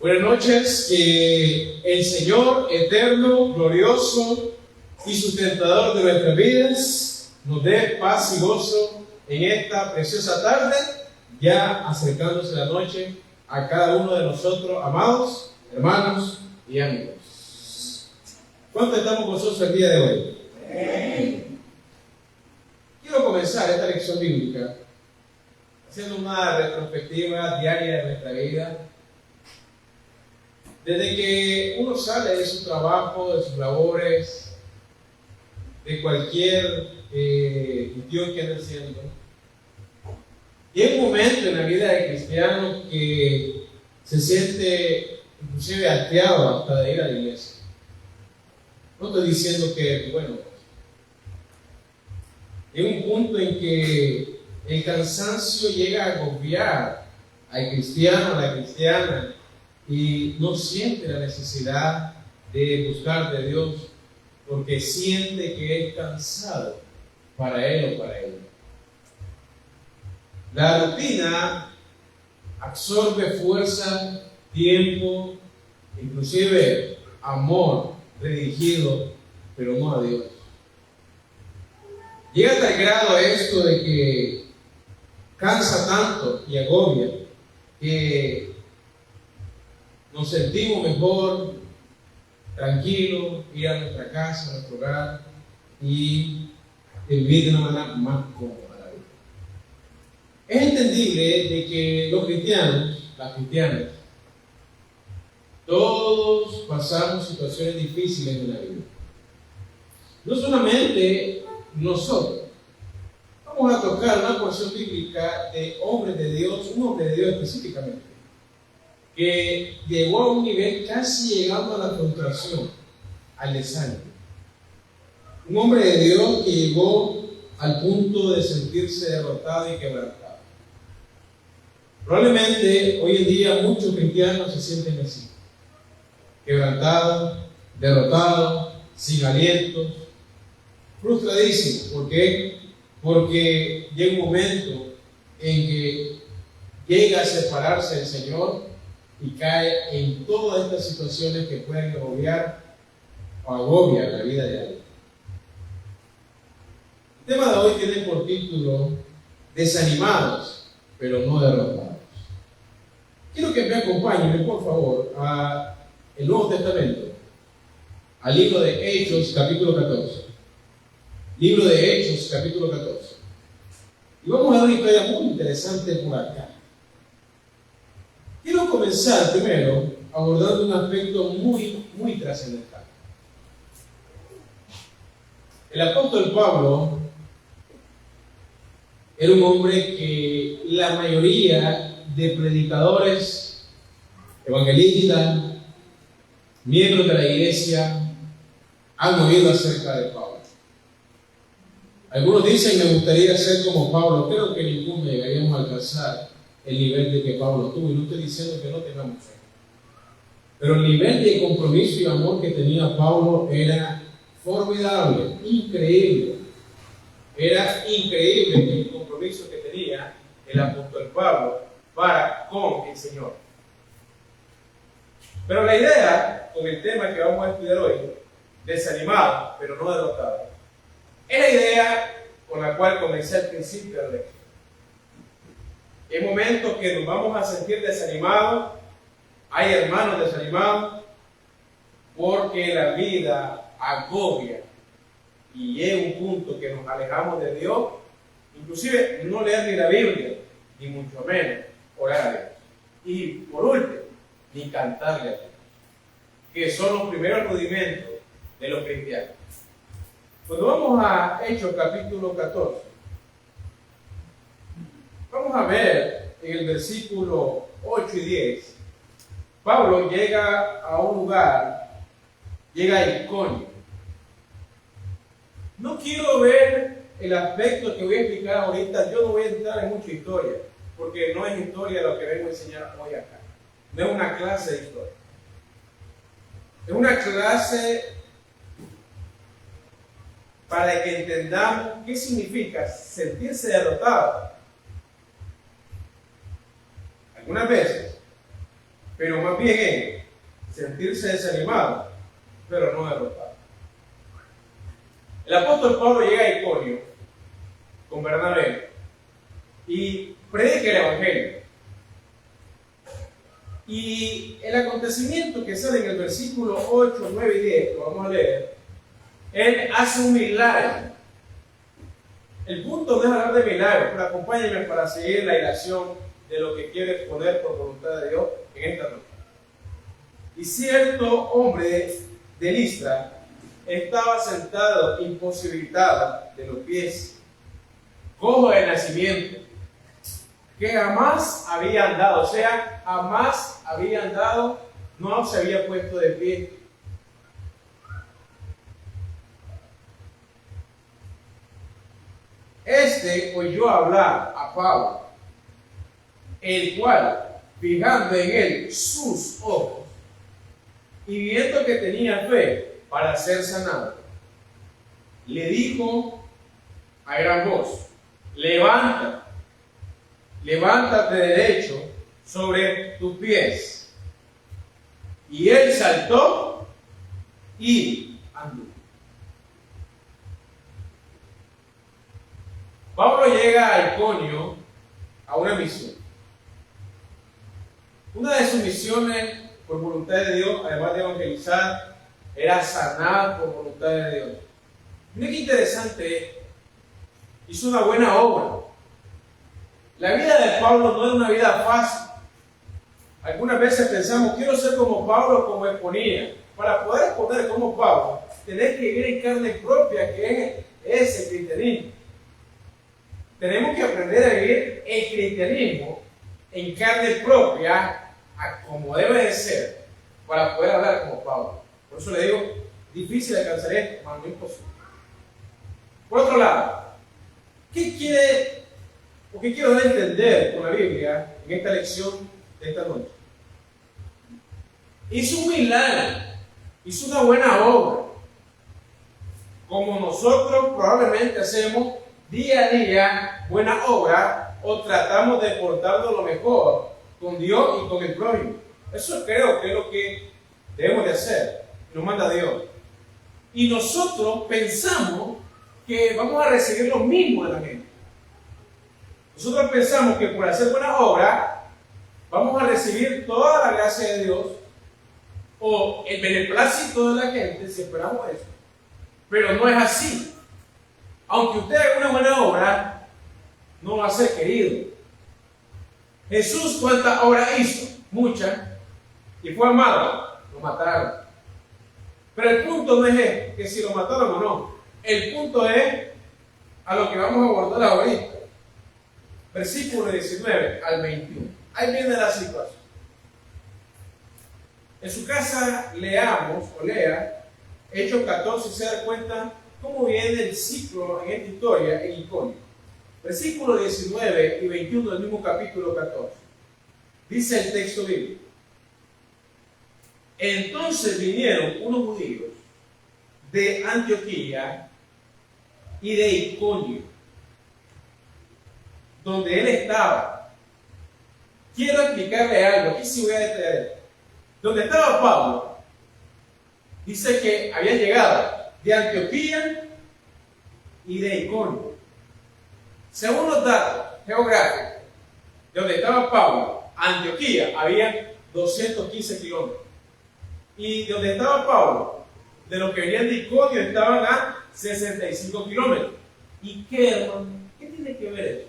Buenas noches, que el Señor eterno, glorioso y sustentador de nuestras vidas nos dé paz y gozo en esta preciosa tarde, ya acercándose la noche a cada uno de nosotros, amados, hermanos y amigos. ¿Cuántos estamos gozosos el día de hoy? Quiero comenzar esta lección bíblica haciendo una retrospectiva diaria de nuestra vida. Desde que uno sale de su trabajo, de sus labores, de cualquier cuestión que ande haciendo, llega un momento en la vida del cristiano que se siente inclusive hastiado hasta de ir a la iglesia. No estoy diciendo que, llega un punto en que el cansancio llega a agobiar al cristiano, a la cristiana, y no siente la necesidad de buscar de Dios porque siente que es cansado para él o para ella. La rutina absorbe fuerza, tiempo, inclusive amor redirigido, pero no a Dios. Llega hasta el grado esto de que cansa tanto y agobia que nos sentimos mejor, tranquilos, ir a nuestra casa, a nuestro hogar y vivir de una manera más cómoda la vida. Es entendible de que los cristianos, las cristianas, todos pasamos situaciones difíciles en la vida. No solamente nosotros. Vamos a tocar una porción bíblica de hombres de Dios, un hombre de Dios específicamente, que llegó a un nivel casi llegando a la frustración, al desánimo. Un hombre de Dios que llegó al punto de sentirse derrotado y quebrantado. Probablemente hoy en día muchos cristianos se sienten así, quebrantados, derrotados, sin aliento, frustradísimos. ¿Por qué? Porque llega un momento en que llega a separarse del Señor y cae en todas estas situaciones que pueden agobiar o agobian la vida de alguien. El tema de hoy tiene por título Desanimados, pero no derrotados. Quiero que me acompañen, por favor, al Nuevo Testamento, al libro de Hechos, capítulo 14. Libro de Hechos, capítulo 14. Y vamos a ver una historia muy interesante por acá. Quiero comenzar primero abordando un aspecto muy trascendental. El apóstol Pablo era un hombre que la mayoría de predicadores, evangelistas, miembros de la iglesia han oído acerca de Pablo. Algunos dicen, me gustaría ser como Pablo. Creo que ninguno llegaríamos a alcanzar el nivel de que Pablo tuvo, y no estoy diciendo que no tengamos fe, pero el nivel de compromiso y amor que tenía Pablo era formidable, increíble. Era increíble el compromiso que tenía el apóstol Pablo para con el Señor. Pero la idea con el tema que vamos a estudiar hoy, desanimado pero no derrotado, es la idea con la cual comencé al principio de la lección. Hay momentos que nos vamos a sentir desanimados, hay hermanos desanimados, porque la vida agobia y llega un punto que nos alejamos de Dios, inclusive no leer ni la Biblia, ni mucho menos orar a Dios. Y por último, ni cantarle a Dios, que son los primeros rudimentos de los cristianos. Cuando vamos a Hechos capítulo 14, vamos a ver en el versículo 8 y 10, Pablo llega a un lugar, llega a Iconio. No quiero ver el aspecto que voy a explicar ahorita, yo no voy a entrar en mucha historia, porque no es historia lo que vengo a enseñar hoy acá. No es una clase de historia. Es una clase para que entendamos qué significa sentirse derrotado. Algunas veces pero más bien en sentirse desanimado, pero no derrotado. El apóstol Pablo llega a Iconio con Bernabé y predica el Evangelio. Y el acontecimiento que sale en el versículo 8, 9 y 10, lo vamos a leer, él hace un milagro. El punto no es hablar de milagros, pero acompáñenme para seguir la ilación de lo que quiere exponer por voluntad de Dios en esta noche. Y cierto hombre de Listra estaba sentado imposibilitado de los pies, cojo de nacimiento, que jamás había andado, o sea, jamás había andado, no se había puesto de pie. Este oyó hablar a Pablo, el cual, fijando en él sus ojos, y viendo que tenía fe para ser sanado, le dijo a gran voz: levántate derecho sobre tus pies. Y él saltó y anduvo. Pablo llega a Iconio a una misión. Una de sus misiones, por voluntad de Dios, además de evangelizar, era sanar por voluntad de Dios. Mira qué interesante, hizo una buena obra. La vida de Pablo no es una vida fácil. Algunas veces pensamos, quiero ser como Pablo, como exponía. Para poder exponer como Pablo, tenés que vivir en carne propia, que es ese cristianismo. Tenemos que aprender a vivir el cristianismo en carne propia, como debe de ser, para poder hablar como Pablo. Por eso le digo, difícil alcanzar esto, mas no imposible. Por otro lado, ¿qué quiero dar a entender con la Biblia en esta lección de esta noche? Hizo un milagro, hizo una buena obra, como nosotros probablemente hacemos día a día buena obra, o tratamos de portarnos lo mejor con Dios y con el prójimo. Eso creo que es lo que debemos de hacer, nos manda Dios. Y nosotros pensamos que vamos a recibir lo mismo de la gente. Nosotros pensamos que por hacer buena obra vamos a recibir toda la gracia de Dios o el beneplácito de la gente si esperamos eso. Pero no es así. Aunque usted haga una buena obra, no va a ser querido. Jesús, ¿cuántas obras hizo? Muchas. Y fue amado, lo mataron. Pero el punto no es que si lo mataron o no. El punto es a lo que vamos a abordar ahorita. Versículo 19 al 21. Ahí viene la situación. En su casa leamos o lea Hechos 14 y se da cuenta cómo viene el ciclo en esta historia en Iconio. Versículo 19 y 21 del mismo capítulo 14. Dice el texto bíblico: entonces vinieron unos judíos de Antioquía y de Iconio, donde él estaba. Quiero explicarle algo, aquí sí voy a detener. Donde estaba Pablo, dice que había llegado de Antioquía y de Iconio. Según los datos geográficos, de donde estaba Pablo, Antioquía, había 215 kilómetros. Y de donde estaba Pablo, de los que venían de Iconio, estaban a 65 kilómetros. ¿Y qué, hermano? ¿Qué tiene que ver eso?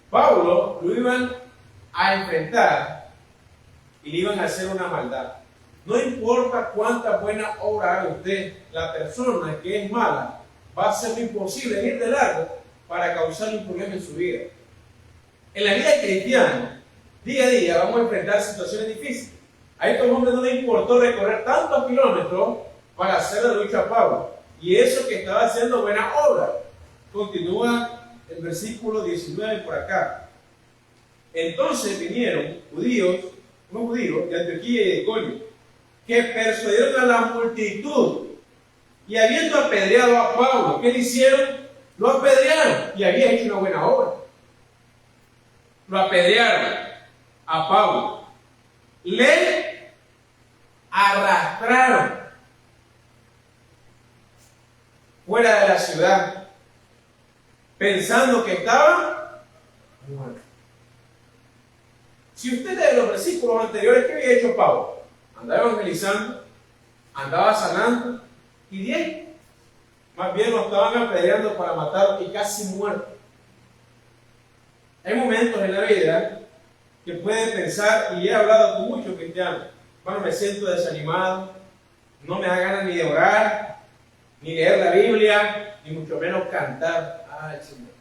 Pablo lo iban a enfrentar y le iban a hacer una maldad. No importa cuánta buena obra haga usted, la persona que es mala va a hacer lo imposible, ir de largo para causarle un problema en su vida. En la vida cristiana, día a día vamos a enfrentar situaciones difíciles. A estos hombres no les importó recorrer tantos kilómetros para hacer la lucha a Pablo. Y eso que estaba haciendo buena obra. Continúa el versículo 19 por acá. Entonces vinieron unos judíos de Antioquía y de Iconio, que persuadieron a la multitud, y habiendo apedreado a Pablo, ¿qué le hicieron? Lo apedrearon, y había hecho una buena obra. Lo apedrearon a Pablo, le arrastraron fuera de la ciudad, pensando que estaba muerto. Si usted lee los versículos anteriores, ¿qué había hecho Pablo? Andaba evangelizando, andaba sanando, y bien, más bien lo estaban apedreando para matarlo y casi muerto. Hay momentos en la vida que pueden pensar, y he hablado con muchos cristianos, bueno, me siento desanimado, no me da ganas ni de orar, ni leer la Biblia, ni mucho menos cantar al Señor.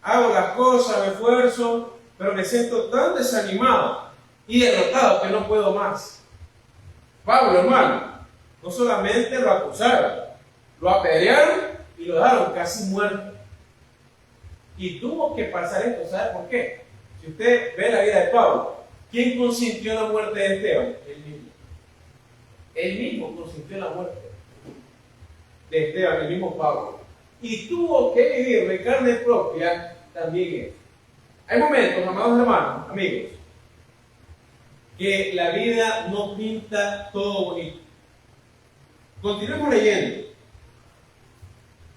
Hago las cosas, me esfuerzo, pero me siento tan desanimado y derrotado que no puedo más. Pablo, hermano, no solamente lo acusaron, lo apedrearon y lo dejaron casi muerto. Y tuvo que pasar esto, ¿sabe por qué? Si usted ve la vida de Pablo, ¿quién consintió la muerte de Esteban? Él mismo. Él mismo consintió la muerte de Esteban, el mismo Pablo. Y tuvo que vivir de carne propia también él. Hay momentos, amados hermanos, amigos, que la vida no pinta todo bonito. Continuemos leyendo.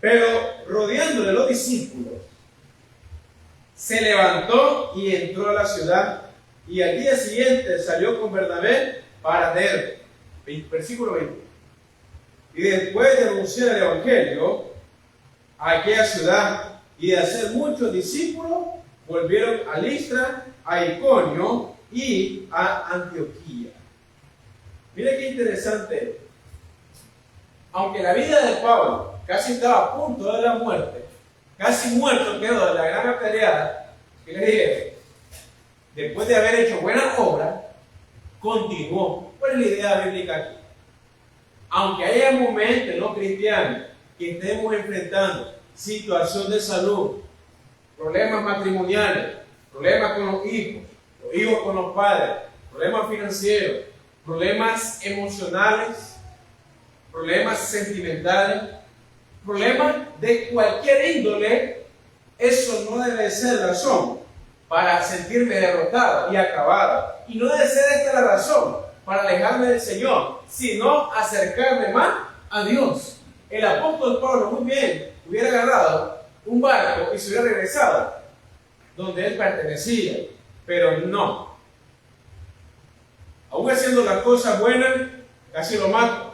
Pero rodeándole los discípulos, se levantó y entró a la ciudad, y al día siguiente salió con Bernabé para Derbe. Versículo 20. Y después de anunciar el evangelio a aquella ciudad y de hacer muchos discípulos, volvieron a Listra, a Iconio y a Antioquía. Mire qué interesante. Aunque la vida de Pablo casi estaba a punto de la muerte, casi muerto quedó de la gran apedreada que le dieron, después de haber hecho buenas obras, continuó. ¿Cuál es la idea bíblica aquí? Aunque haya momentos no cristianos que estemos enfrentando situación de salud, problemas matrimoniales, problemas con los hijos con los padres, problemas financieros, problemas emocionales, problemas sentimentales, problemas de cualquier índole, eso no debe ser razón para sentirme derrotado y acabado. Y no debe ser esta la razón para alejarme del Señor, sino acercarme más a Dios. El apóstol Pablo muy bien hubiera agarrado un barco y se hubiera regresado donde él pertenecía, pero no. Aún haciendo las cosas buenas, casi lo mata.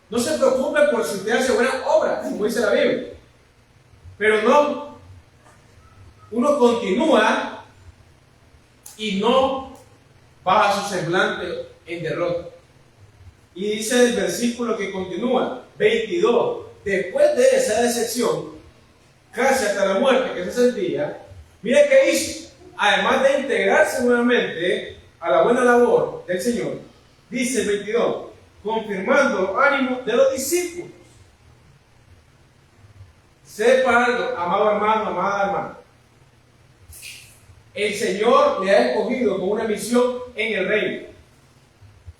No se preocupe por si usted hace buenas obras, como dice la Biblia. Pero no, uno continúa y no baja su semblante en derrota. Y dice el versículo que continúa, 22, después de esa decepción, casi hasta la muerte que se sentía, mira qué hizo. Además de integrarse nuevamente a la buena labor del Señor, dice el 22, confirmando los ánimos de los discípulos. Sepa algo, amado hermano, amada hermana. El Señor le ha escogido con una misión en el reino.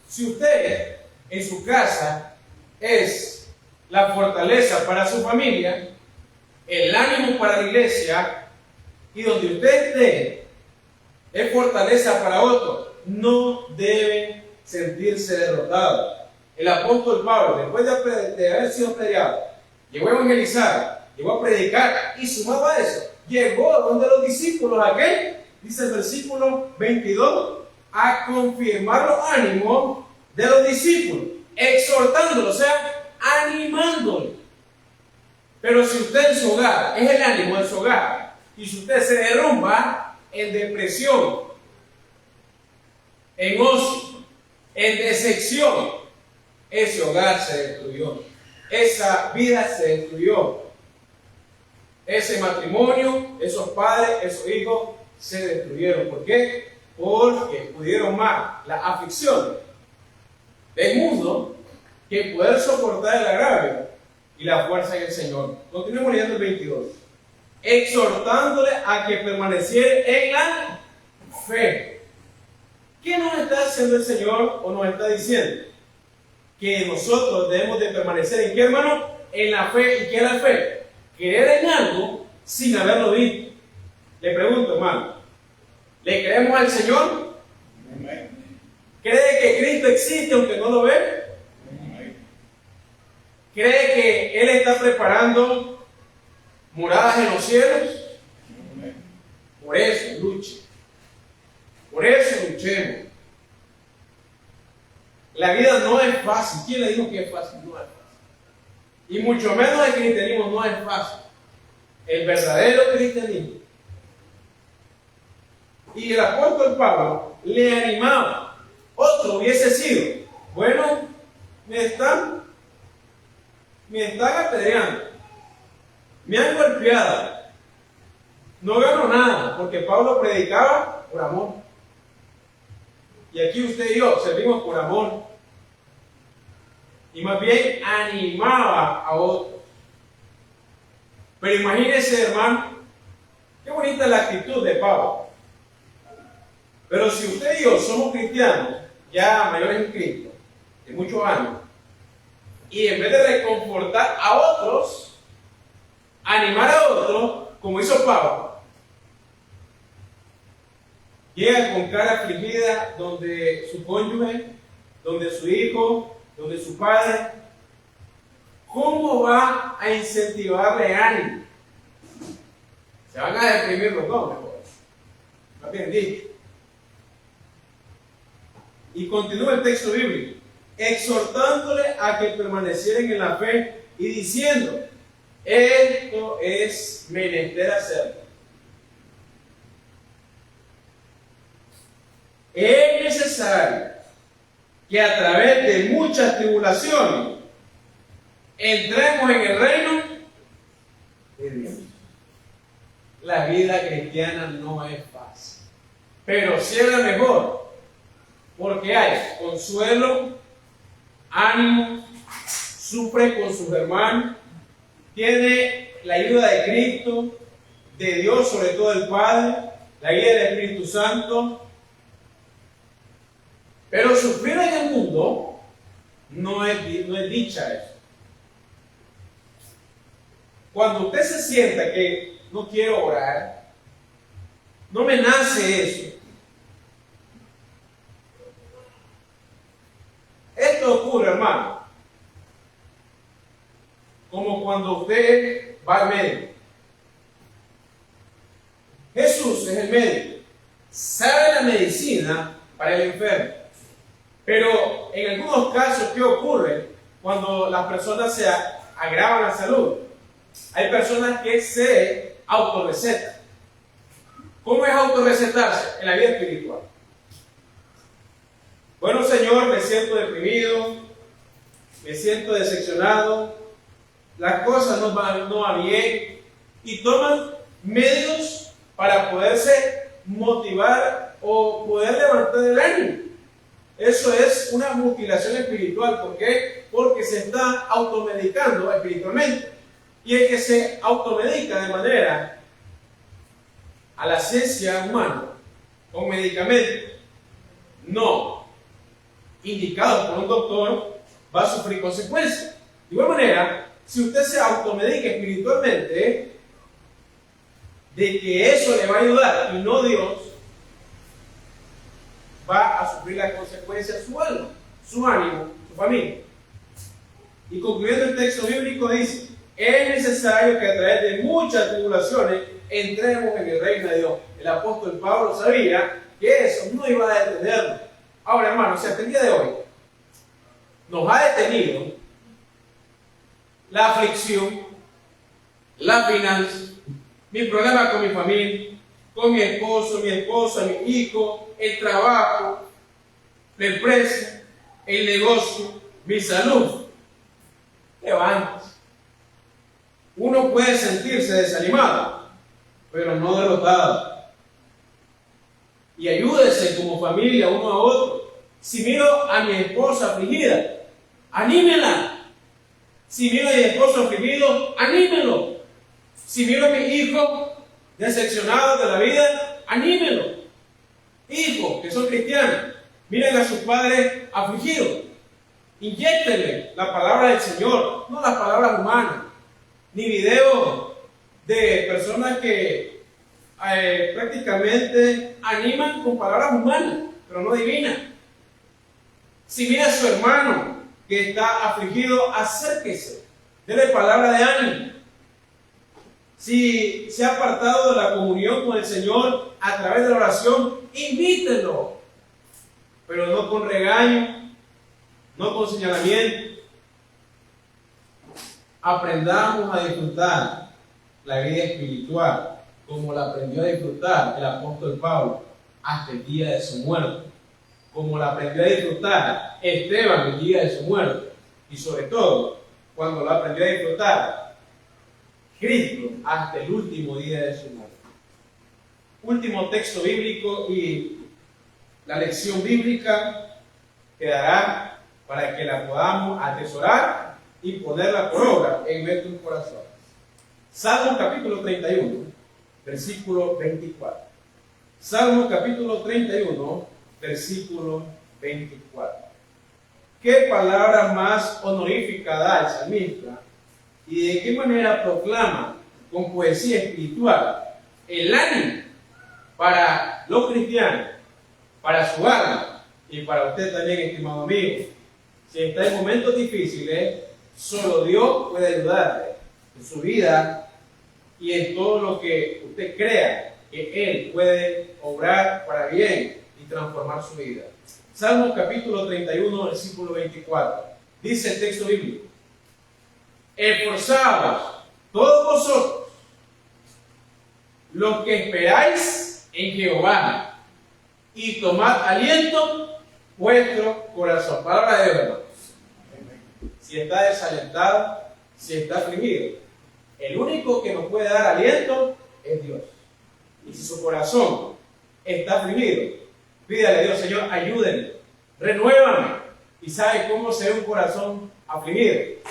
Si usted en su casa es la fortaleza para su familia, el ánimo para la iglesia, y donde usted esté es fortaleza para otros, no debe sentirse derrotado. El apóstol Pablo, después de haber sido apedreado, llegó a evangelizar, llegó a predicar, y sumado a eso, llegó donde los discípulos, aquel, dice el versículo 22, a confirmar los ánimos de los discípulos, exhortándolos, o sea, animándolos. Pero si usted en su hogar, es el ánimo de su hogar, y si usted se derrumba en depresión, en ocio, en decepción, ese hogar se destruyó, esa vida se destruyó, ese matrimonio, esos padres, esos hijos se destruyeron. ¿Por qué? Porque pudieron más las aflicciones del mundo que poder soportar el agravio y la fuerza en el Señor. Continuemos leyendo el 22. Exhortándole a que permaneciera en la fe. ¿Qué nos está haciendo el Señor o nos está diciendo? Que nosotros debemos de permanecer en qué, hermano? En la fe. ¿Y qué es la fe? Creer en algo sin haberlo visto. Le pregunto, hermano, ¿le creemos al Señor? ¿Cree que Cristo existe aunque no lo ve? ¿Cree que Él está preparando moradas en los cielos? Por eso luche. Por eso luchemos. La vida no es fácil. ¿Quién le dijo que es fácil? No es fácil. Y mucho menos el cristianismo no es fácil. El verdadero cristianismo. Y el apóstol Pablo le animaba. Otro hubiese sido, bueno, me están apedreando, me han golpeado, no gano nada, porque Pablo predicaba por amor. Y aquí usted y yo servimos por amor. Y más bien animaba a otros. Pero imagínense, hermano, qué bonita la actitud de Pablo. Pero si usted y yo somos cristianos, ya mayores en Cristo, de muchos años, y en vez de reconfortar a otros, animar a otros, como hizo Pablo, llega con cara afligida donde su cónyuge, donde su hijo, donde su padre, ¿cómo va a incentivarle ánimo? Se van a deprimir los dos, mejor. Más bien dicho. Y continúa el texto bíblico, exhortándole a que permanecieran en la fe y diciendo, esto es menester hacerlo. Es necesario que a través de muchas tribulaciones entremos en el reino de Dios. La vida cristiana no es fácil, pero sí es la mejor. Porque hay consuelo, ánimo, sufre con sus hermanos, tiene la ayuda de Cristo, de Dios, sobre todo el Padre, la guía del Espíritu Santo. Pero sufrir en el mundo no es dicha eso. Cuando usted se sienta que no quiero orar, no me nace eso. Esto ocurre, hermano, como cuando usted va al médico. Jesús es el médico, sabe la medicina para el enfermo. Pero en algunos casos, ¿qué ocurre cuando las personas se agravan la salud? Hay personas que se autorrecetan. ¿Cómo es autorrecetarse en la vida espiritual? Bueno, Señor, me siento deprimido, me siento decepcionado, las cosas no van bien, y toman medios para poderse motivar o poder levantar el ánimo. Eso es una mutilación espiritual. ¿Por qué? Porque se está automedicando espiritualmente. Y el que se automedica de manera a la ciencia humana, con medicamentos no indicados por un doctor, va a sufrir consecuencias. De igual manera, si usted se automedica espiritualmente, de que eso le va a ayudar y no Dios, va a sufrir las consecuencias su alma, su ánimo, su familia. Y concluyendo el texto bíblico dice, es necesario que a través de muchas tribulaciones entremos en el reino de Dios. El apóstol Pablo sabía que eso no iba a detenerlo. Ahora, hermanos, si hasta el día de hoy nos ha detenido la aflicción, la finanza, mi problema con mi familia, con mi esposo, mi esposa, mi hijo, el trabajo, la empresa, el negocio, mi salud, levántese. Uno puede sentirse desanimado, pero no derrotado. Y ayúdese como familia uno a otro. Si miro a mi esposa afligida, anímela. Si miro a mi esposo afligido, anímelo. Si miro a mi hijo decepcionado de la vida, anímelo. Hijos que son cristianos, miren a sus padres afligidos. Inyéctenle la palabra del Señor, no las palabras humanas, ni videos de personas que prácticamente animan con palabras humanas, pero no divinas. Si mira a su hermano que está afligido, acérquese, dele palabra de ánimo. Si se ha apartado de la comunión con el Señor a través de la oración, invítenlo, pero no con regaño, no con señalamiento. Aprendamos a disfrutar la vida espiritual como la aprendió a disfrutar el apóstol Pablo hasta el día de su muerte, como la aprendió a disfrutar Esteban el día de su muerte, y sobre todo cuando la aprendió a disfrutar Cristo hasta el último día de su muerte. Último texto bíblico y la lección bíblica quedará para que la podamos atesorar y ponerla por obra en nuestros corazones. Salmo capítulo 31, versículo 24. Salmo capítulo 31, versículo 24. ¿Qué palabra más honorífica da el salmista y de qué manera proclama con poesía espiritual el ánimo para los cristianos, para su alma y para usted también, estimado amigo? Si está en momentos difíciles, solo Dios puede ayudarle en su vida y en todo lo que usted crea que Él puede obrar para bien y transformar su vida. Salmo capítulo 31, versículo 24. Dice el texto bíblico: esforzaos todos vosotros los que esperáis en Jehová y tomad aliento vuestro corazón. Palabra de Dios, hermanos. Si está desalentado, si está afligido, el único que nos puede dar aliento es Dios. Y si su corazón está afligido, pídale a Dios: Señor, ayúdenme, renuévame. ¿Y sabe cómo se ve un corazón afligido?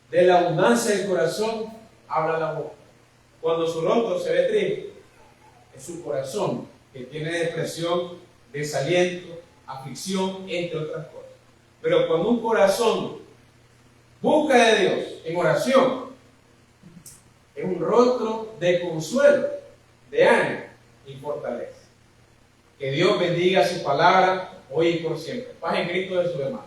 De la abundancia del corazón habla la boca. Cuando su rostro se ve triste, es su corazón que tiene depresión, desaliento, aflicción, entre otras cosas. Pero cuando un corazón busca de Dios en oración, es un rostro de consuelo, de ánimo y fortaleza. Que Dios bendiga su palabra hoy y por siempre. Paz en Cristo de sus hermanos.